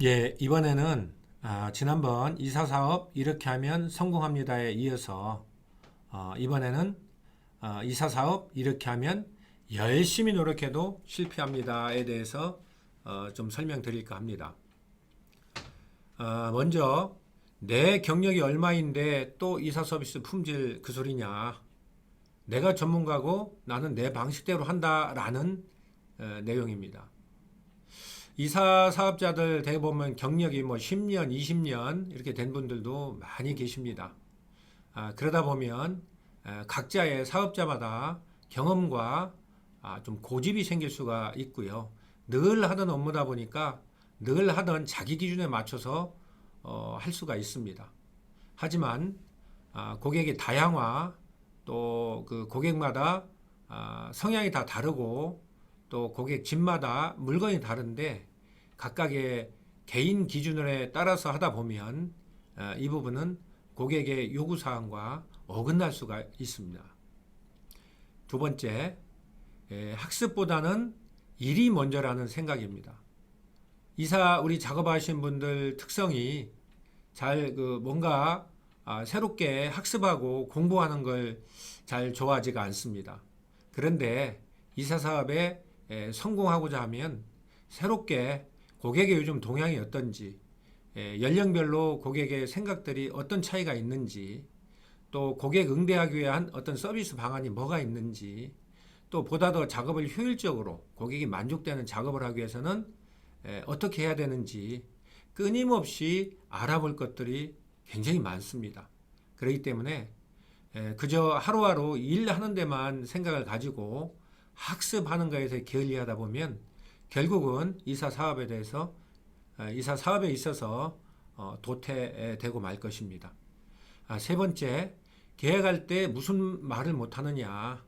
예, 이번에는 지난번 이사 사업 이렇게 하면 성공합니다에 이어서 이번에는 이사 사업 이렇게 하면 열심히 노력해도 실패합니다에 대해서 좀 설명드릴까 합니다. 먼저 내 경력이 얼마인데 또 이사 서비스 품질 그 소리냐? 내가 전문가고 나는 내 방식대로 한다라는 내용입니다. 이사 사업자들 대부분 경력이 뭐 10년, 20년 이렇게 된 분들도 많이 계십니다. 그러다 보면 각자의 사업자마다 경험과 좀 고집이 생길 수가 있고요. 늘 하던 업무다 보니까 늘 하던 자기 기준에 맞춰서 할 수가 있습니다. 하지만 고객의 다양화 또 그 고객마다 성향이 다 다르고 또 고객 집마다 물건이 다른데 각각의 개인 기준에 따라서 하다 보면 이 부분은 고객의 요구 사항과 어긋날 수가 있습니다. 두 번째, 학습보다는 일이 먼저라는 생각입니다. 이사 우리 작업하신 분들 특성이 잘 뭔가 새롭게 학습하고 공부하는 걸 잘 좋아하지가 않습니다. 그런데 이사 사업에 성공하고자 하면 새롭게 고객의 요즘 동향이 어떤지, 연령별로 고객의 생각들이 어떤 차이가 있는지, 또 고객 응대하기 위한 어떤 서비스 방안이 뭐가 있는지, 또 보다 더 작업을 효율적으로 고객이 만족되는 작업을 하기 위해서는 어떻게 해야 되는지 끊임없이 알아볼 것들이 굉장히 많습니다. 그렇기 때문에 그저 하루하루 일하는 데만 생각을 가지고 학습하는 것에서 게을리하다 보면 결국은 이사 사업에 대해서 이사 사업에 있어서 도태되고 말 것입니다. 세 번째, 계약할 때 무슨 말을 못 하느냐.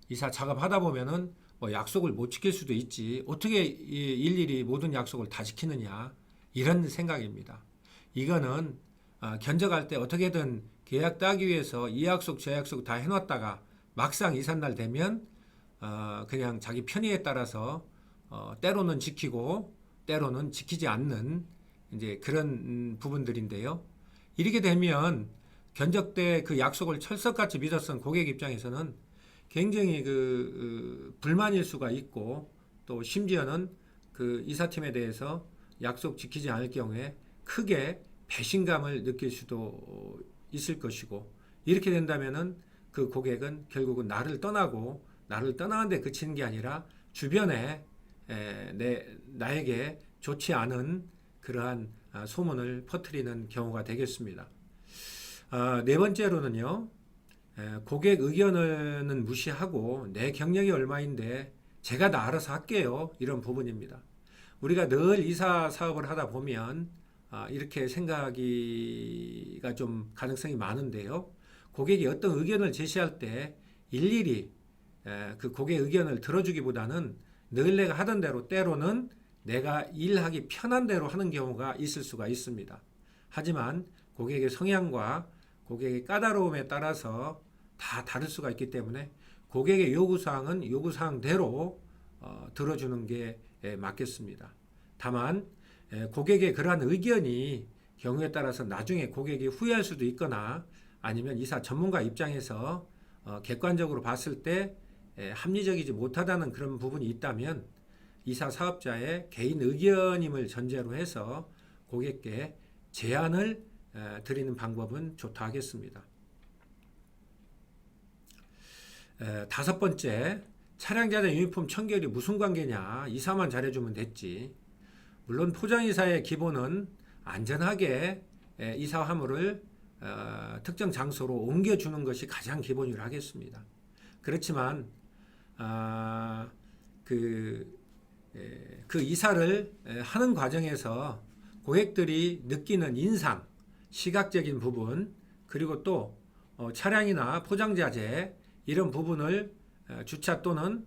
이사 작업하다 보면은 뭐 약속을 못 지킬 수도 있지. 어떻게 일일이 모든 약속을 다 지키느냐. 이런 생각입니다. 이거는 견적할 때 어떻게든 계약 따기 위해서 이 약속 저 약속 다 해놨다가 막상 이삿날 되면 그냥 자기 편의에 따라서 때로는 지키고 때로는 지키지 않는 이제 그런 부분들인데요. 이렇게 되면 견적 때 그 약속을 철석같이 믿었던 고객 입장에서는 굉장히 불만일 수가 있고 또 심지어는 그 이사팀에 대해서 약속 지키지 않을 경우에 크게 배신감을 느낄 수도 있을 것이고 이렇게 된다면은 그 고객은 결국은 나를 떠나는데 그치는 게 아니라 주변에 나에게 좋지 않은 그러한 소문을 퍼뜨리는 경우가 되겠습니다. 네 번째로는요, 고객 의견은 무시하고 내 경력이 얼마인데 제가 다 알아서 할게요. 이런 부분입니다. 우리가 늘 이사 사업을 하다 보면 이렇게 생각이가 좀 가능성이 많은데요. 고객이 어떤 의견을 제시할 때 일일이 그 고객 의견을 들어주기보다는 늘 내가 하던 대로 때로는 내가 일하기 편한 대로 하는 경우가 있을 수가 있습니다. 하지만 고객의 성향과 고객의 까다로움에 따라서 다 다를 수가 있기 때문에 고객의 요구사항은 요구사항대로 들어주는 게 맞겠습니다. 다만 고객의 그러한 의견이 경우에 따라서 나중에 고객이 후회할 수도 있거나 아니면 이사 전문가 입장에서 객관적으로 봤을 때 합리적이지 못하다는 그런 부분이 있다면 이사 사업자의 개인 의견임을 전제로 해서 고객께 제안을 드리는 방법은 좋다 하겠습니다. 다섯 번째, 차량 자재 유니폼 청결이 무슨 관계냐. 이사만 잘해주면 됐지. 물론 포장이사의 기본은 안전하게 이사 화물을 특정 장소로 옮겨주는 것이 가장 기본이라 하겠습니다. 그렇지만 그 이사를 하는 과정에서 고객들이 느끼는 인상, 시각적인 부분, 그리고 또 차량이나 포장자재 이런 부분을 주차 또는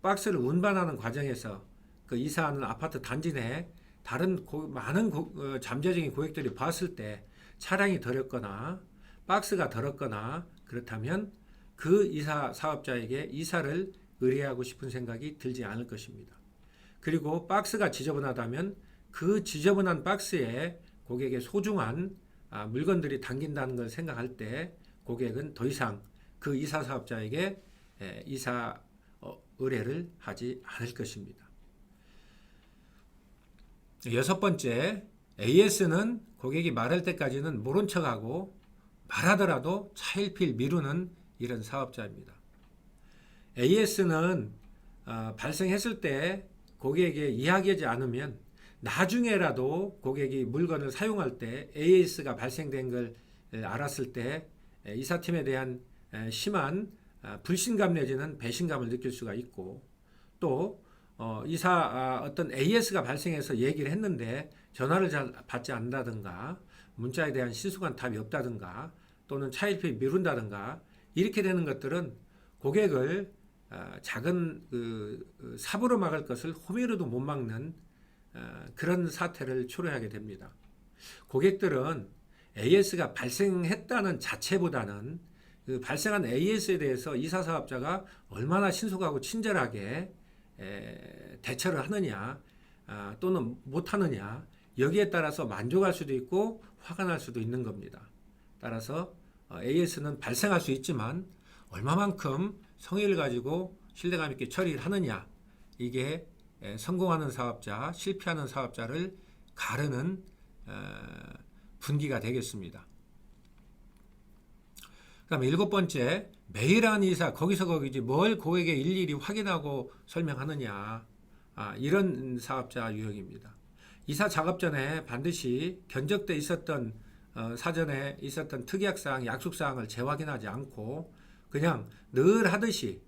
박스를 운반하는 과정에서 그 이사하는 아파트 단지 내 다른 많은 잠재적인 고객들이 봤을 때 차량이 더럽거나 박스가 더럽거나 그렇다면 그 이사 사업자에게 이사를 의뢰하고 싶은 생각이 들지 않을 것입니다. 그리고 박스가 지저분하다면 그 지저분한 박스에 고객의 소중한 물건들이 담긴다는 걸 생각할 때 고객은 더 이상 그 이사 사업자에게 이사 의뢰를 하지 않을 것입니다. 여섯 번째, AS는 고객이 말할 때까지는 모른 척하고 말하더라도 차일피일 미루는 이런 사업자입니다. AS는 발생했을 때 고객에게 이야기하지 않으면 나중에라도 고객이 물건을 사용할 때 AS가 발생된 걸 알았을 때 이사팀에 대한 심한 불신감 내지는 배신감을 느낄 수가 있고, 또 어떤 AS가 발생해서 얘기를 했는데 전화를 잘 받지 않는다든가 문자에 대한 신속한 답이 없다든가 또는 차일피일 미룬다든가 이렇게 되는 것들은 고객을 작은 삽으로 막을 것을 호미로도 못 막는 그런 사태를 초래하게 됩니다. 고객들은 AS가 발생했다는 자체보다는 그 발생한 AS에 대해서 이사 사업자가 얼마나 신속하고 친절하게 대처를 하느냐 또는 못하느냐, 여기에 따라서 만족할 수도 있고 화가 날 수도 있는 겁니다. 따라서 AS는 발생할 수 있지만 얼마만큼 성의를 가지고 신뢰감 있게 처리를 하느냐, 이게 성공하는 사업자, 실패하는 사업자를 가르는 분기가 되겠습니다. 그다음 일곱 번째, 매일 하는 이사 거기서 거기지 뭘 고객에 일일이 확인하고 설명하느냐, 이런 사업자 유형입니다. 이사 작업 전에 반드시 견적돼 있었던 사전에 있었던 특약사항, 약속사항을 재확인하지 않고 그냥 늘 하듯이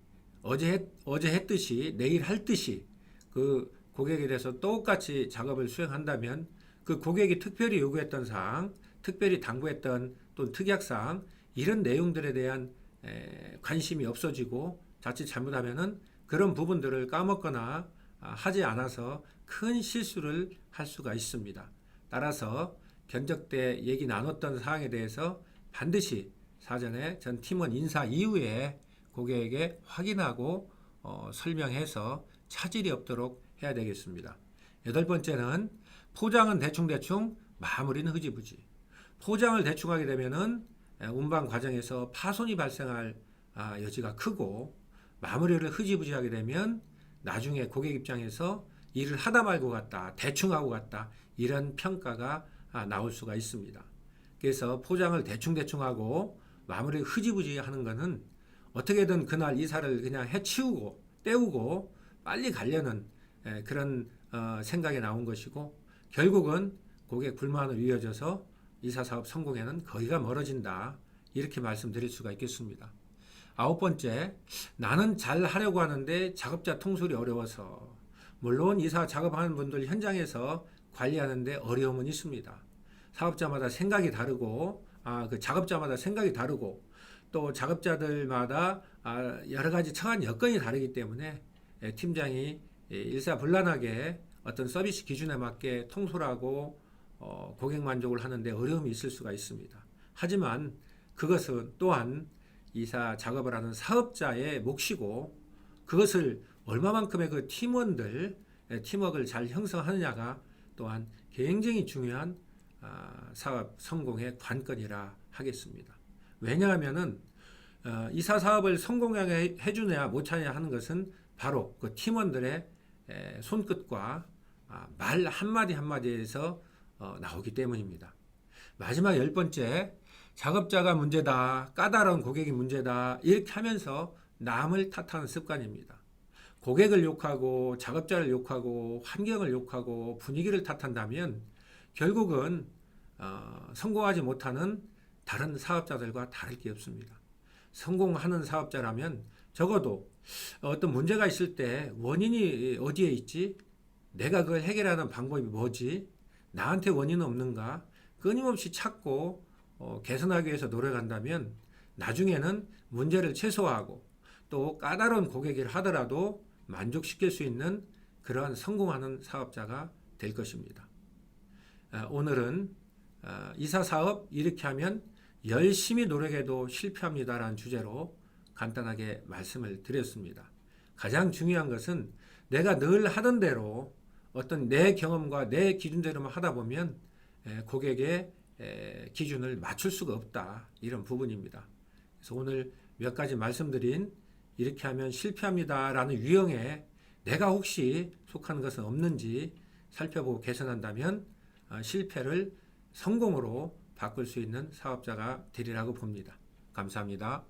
어제 했듯이 내일 할 듯이 그 고객에 대해서 똑같이 작업을 수행한다면 그 고객이 특별히 요구했던 사항, 특별히 당부했던 또 특약사항 이런 내용들에 대한 관심이 없어지고 자칫 잘못하면은 그런 부분들을 까먹거나 하지 않아서 큰 실수를 할 수가 있습니다. 따라서 견적 때 얘기 나눴던 사항에 대해서 반드시 사전에 전 팀원 인사 이후에 고객에게 확인하고 설명해서 차질이 없도록 해야 되겠습니다. 여덟 번째는 포장은 대충대충, 마무리는 흐지부지. 포장을 대충 하게 되면은 운반 과정에서 파손이 발생할 여지가 크고, 마무리를 흐지부지 하게 되면 나중에 고객 입장에서 일을 하다 말고 갔다, 대충 하고 갔다, 이런 평가가 나올 수가 있습니다. 그래서 포장을 대충대충 하고 마무리 흐지부지 하는 것은 어떻게든 그날 이사를 그냥 해치우고 때우고 빨리 가려는 그런 생각이 나온 것이고, 결국은 고객 불만으로 이어져서 이사 사업 성공에는 거리가 멀어진다, 이렇게 말씀드릴 수가 있겠습니다. 아홉 번째, 나는 잘 하려고 하는데 작업자 통솔이 어려워서. 물론 이사 작업하는 분들 현장에서 관리하는데 어려움은 있습니다. 사업자마다 생각이 다르고 그 작업자마다 생각이 다르고 또 작업자들마다 여러 가지 처한 여건이 다르기 때문에 팀장이 일사불란하게 어떤 서비스 기준에 맞게 통솔하고 고객 만족을 하는데 어려움이 있을 수가 있습니다. 하지만 그것은 또한 이사 작업을 하는 사업자의 몫이고, 그것을 얼마만큼의 그 팀원들 팀워크를 잘 형성하느냐가 또한 굉장히 중요한 사업 성공의 관건이라 하겠습니다. 왜냐하면은 이사 사업을 성공하게 해주냐 못하냐 하는 것은 바로 그 팀원들의 손끝과 말 한마디 한마디에서 나오기 때문입니다. 마지막 열 번째, 작업자가 문제다, 까다로운 고객이 문제다, 이렇게 하면서 남을 탓하는 습관입니다. 고객을 욕하고 작업자를 욕하고 환경을 욕하고 분위기를 탓한다면 결국은 성공하지 못하는 다른 사업자들과 다를 게 없습니다. 성공하는 사업자라면 적어도 어떤 문제가 있을 때 원인이 어디에 있지? 내가 그걸 해결하는 방법이 뭐지? 나한테 원인은 없는가? 끊임없이 찾고 개선하기 위해서 노력한다면 나중에는 문제를 최소화하고 또 까다로운 고객을 하더라도 만족시킬 수 있는 그러한 성공하는 사업자가 될 것입니다. 오늘은 이사 사업 이렇게 하면 열심히 노력해도 실패합니다라는 주제로 간단하게 말씀을 드렸습니다. 가장 중요한 것은 내가 늘 하던 대로 어떤 내 경험과 내 기준대로만 하다 보면 고객의 기준을 맞출 수가 없다. 이런 부분입니다. 그래서 오늘 몇 가지 말씀드린 이렇게 하면 실패합니다라는 유형에 내가 혹시 속하는 것은 없는지 살펴보고 개선한다면 실패를 성공으로 바꿀 수 있는 사업자가 되리라고 봅니다. 감사합니다.